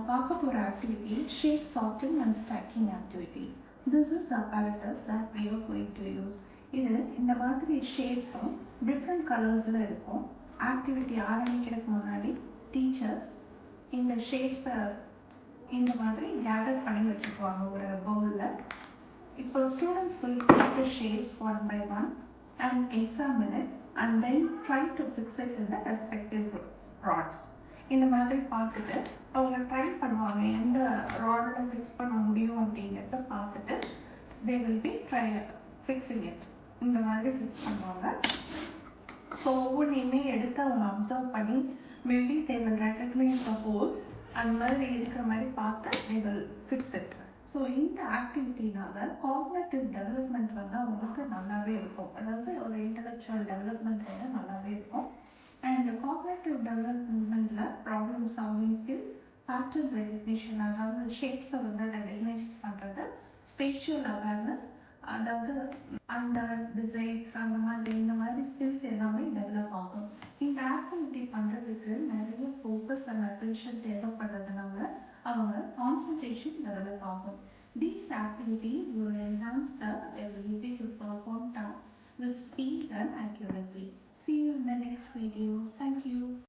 பார்க்க போகிற activity shape sorting and stacking activity. This is apparatus that we are going to use. இது இந்த மாதிரி ஷேப்ஸும் டிஃப்ரெண்ட் கலர்ஸில் இருக்கும். ஆக்டிவிட்டி ஆரம்பிக்கிறதுக்கு முன்னாடி டீச்சர்ஸ் இந்த ஷேப்ஸை இந்த மாதிரி கேதர் பண்ணி வச்சுக்குவாங்க ஒரு பவுலில். இப்போ students will pick the shapes one by one and examine it and then try to fix it in the respective rods. இந்த மாதிரி பார்த்துட்டு அவங்க ட்ரை பண்ணுவாங்க எந்த ராடில் ஃபிக்ஸ் பண்ண முடியும் அப்படிங்கிறத பார்த்துட்டு they will be fixing it. இந்த மாதிரி ஃபிக்ஸ் பண்ணுவாங்க. ஸோ ஒவ்வொன்றையுமே எடுத்து அவங்க அப்சர்வ் பண்ணி maybe they will recognise the holes அந்த மாதிரி இருக்கிற மாதிரி பார்த்து they will fix it. So இந்த ஆக்டிவிட்டினால காக்னிட்டிவ் டெவலப்மெண்ட் வந்து அவங்களுக்கு நல்லாவே இருக்கும். அதாவது ஒரு இன்டலெக்சுவல் டெவலப்மெண்ட் வந்து நல்லாவே இருக்கும். அண்ட் காக்னிட்டிவ் டெவலப்மெண்ட்டில் problem solving skill, pattern recognition, அதாவது ஷேப்ஸை வந்து ரெகக்னைஸ் பண்ணுறது, ஸ்பேஷியல் அவேர்னஸ், அதாவது அந்த டிசைன்ஸ் அந்த மாதிரி இந்த மாதிரி ஸ்கில்ஸ் எல்லாமே டெவலப் ஆகும். இந்த ஆக்டிவிட்டி பண்ணுறதுக்கு நிறைய ஃபோக்கஸ் அண்ட் அட்டென்ஷன் தேவைப்படுறதுனால அவங்க கான்சன்ட்ரேஷன் டெவலப் ஆகும். These activities will enhance the ability to perform tasks with speed and accuracy. See you in the next video. Thank you.